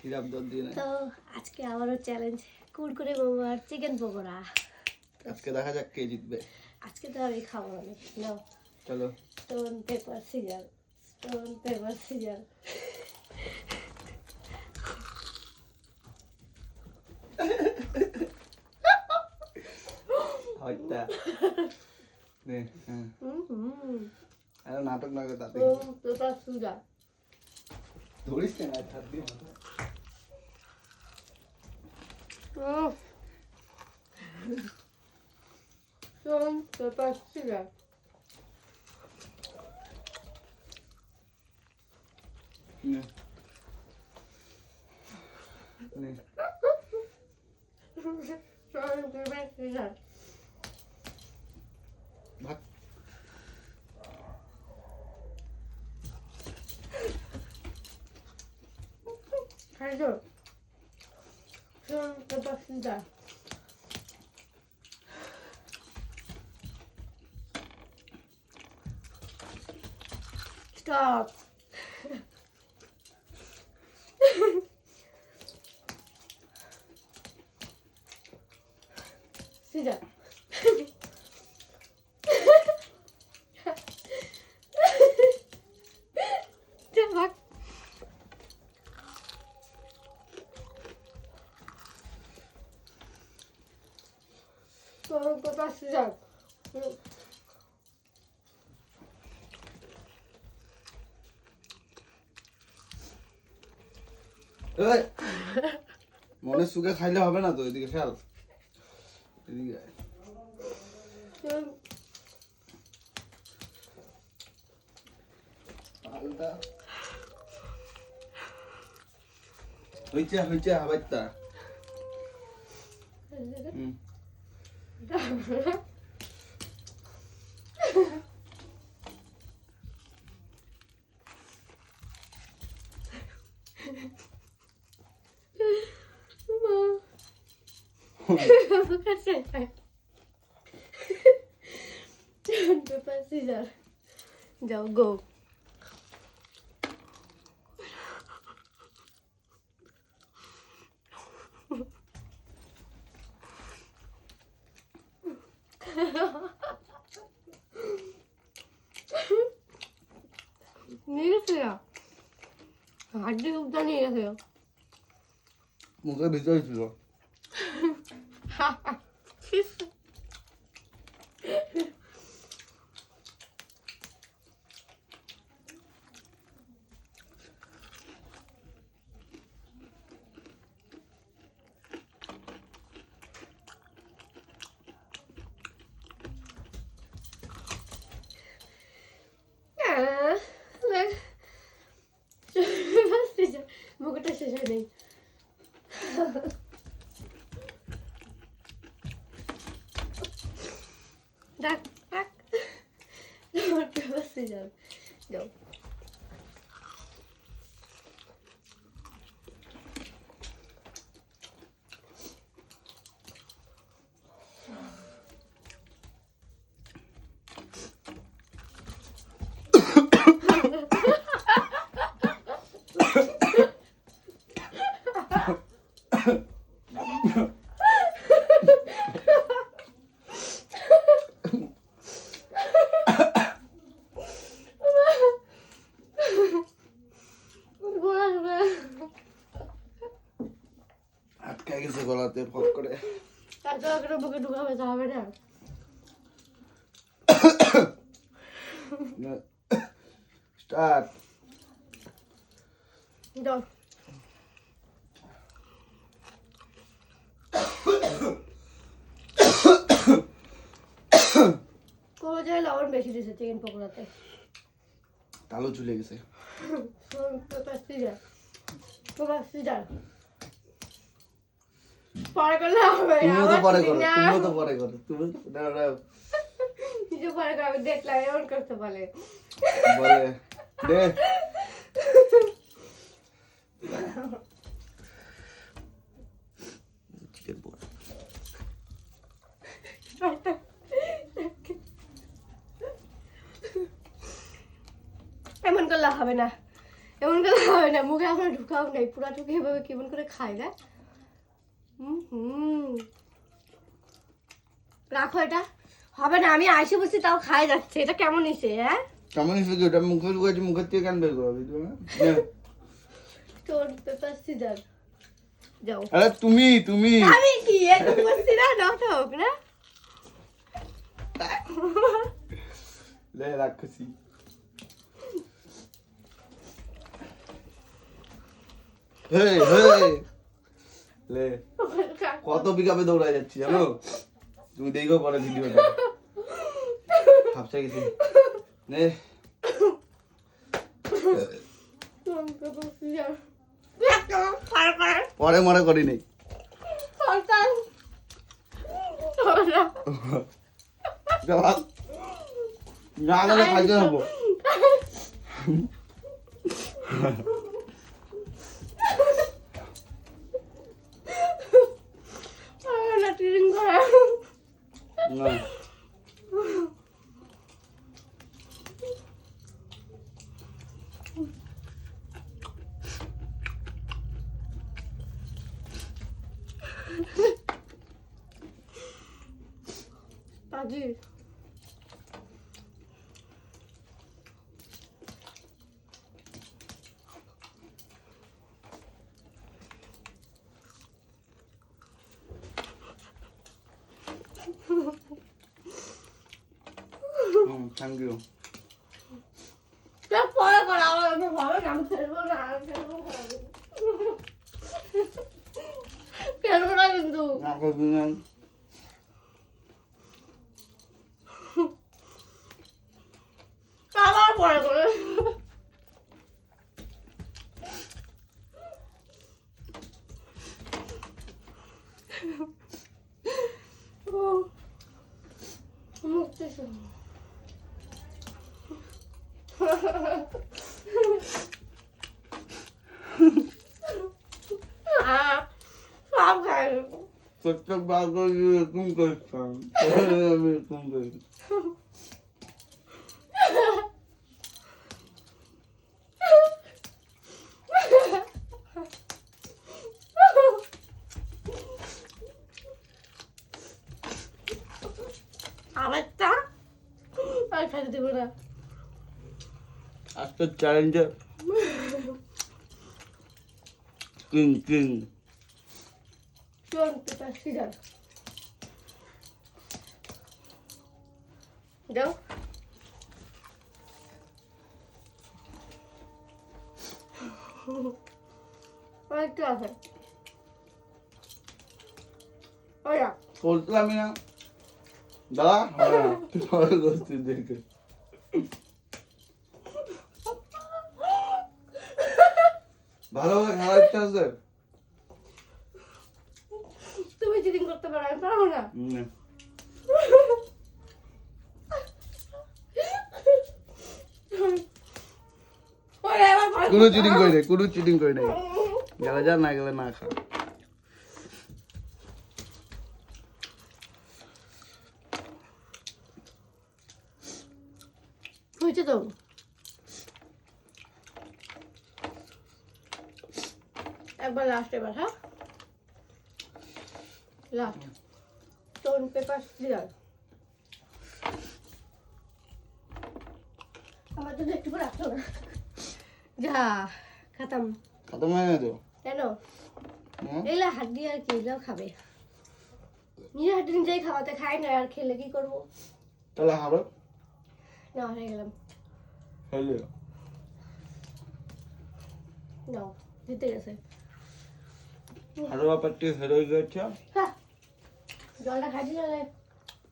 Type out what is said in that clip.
তো আজকে আবারও চ্যালেঞ্জ কুরকুরে মোমো আর চিকেন পকোড়া। আজকে দেখা যাক কে জিতবে। আজকে তো আমি খাবো অনেক। নাও চলো stone paper scissor, stone paper scissor. হয়টা নে হ্যাঁ আরে নাটক না করে তাতে স্টোন পেপার সিজার। ধরিস না হাত দিয়ে স্টোন পেপার সিজার। নে নে স্টোন পেপার সিজার। ভাত খাইছো? Stone paper caesar. Stop. Scissor. Bak. Sonra kadar sıcak. এই মনে সুখে খাইলে হবে না তো, এদিকে খেয়াল এদিকে আলটা হইছে হাবাইতা Bukan saya. Jangan pepas scissor. Jauh go. Niye ya? Hadi udah nih ya. মুখের ভিতরে ছিল। মুখটা শেষ হয়ে নেই। ডাক ডাক বসে যাও যাও। আটকে গেছে গলাতে ফট করে। তারপরে বুকে ঢুকাবে যাবে না। স্টার্ট যাও। কোন জায়গায় লবণ বেশি দিয়েছে চিকেন পকোড়াতে। তালু ঝুলে গেছে। পরে করলে হবে। তুমিও তো পরে করো, তুমিও তো পরে করো, তুমি কিছু পরে করো, আমি দেখলাম এমন করতে বলে বলে দে চিকেন পকোড়া। এমন করলে হবে না, এমন করলে হবে হয় না, মুখে আমার ঢুকাও নাই, পুরা ঢুকে এভাবে কেমন করে খায় না। রাখো, এটা হবে না, আমি আইসে বলছি তাও খাই যাচ্ছে, এটা কেমন এসে? হ্যাঁ কেমন হিসেবে ওটা মুখে ঢুকেছে, মুখের থেকে কেন বের করবি তুমি? তোর পেপার সিজার যাও। আরে তুমি আমি কি এটা বলছি না, নাটক না। লে রাখছি। হেই লে কত বিঘাবে দৌড়ায় যাচ্ছি জানো? তুমি দেখো পরে ভিডিওটা। হাফসা গেছি নে। পরে মনে করি নেই। না গেলে খাইতে হবো। না পাজি থ্যাংক ইউ। পরে করা আমার ভালো নাম ফেলবো না, ফেলবো না কিন্তু। আবার পরে করে মুক্তি। সব খাই প্রত্যেক বার করে এরকম করতাম, আমি এরকম করি। আরেকটা আর খাইতে দেবো না। আজকের চ্যালেঞ্জে কিং চল পেপার সিজার যাও। আরেকটা আছে ওরা বলছিলামই না দাদা, হবে না পরে করছি দেখে। ভালোভাবে খেলার ইচ্ছা আছে? তুমি চিটিং করতে পারো, আমি পারবো না। কোনো চিটিং করি নাই, কোনো চিটিং করি নাই। গেলে যা, না গেলে না খা। হয়েছে তো, একবার লাস্ট, এবার হ্যাঁ লাস্ট। স্টোন পেপার সিজার আমার জন্য একটু করে রাখছো না। যা খাতাম খতম হয়ে গেছে। কেন এগুলা হাড্ডি আর কি, এগুলাও খাবে। নিজের হাড্ডি নিজেই খাওয়াতে, খাই না আর খেলে কি করবো? তাহলে হারো না হয়ে গেলাম, হইলে না জিতে গেছে। হারো ব্যাপারটি হেরে গেছে। হ্যাঁ জলটা খাইছি তাহলে।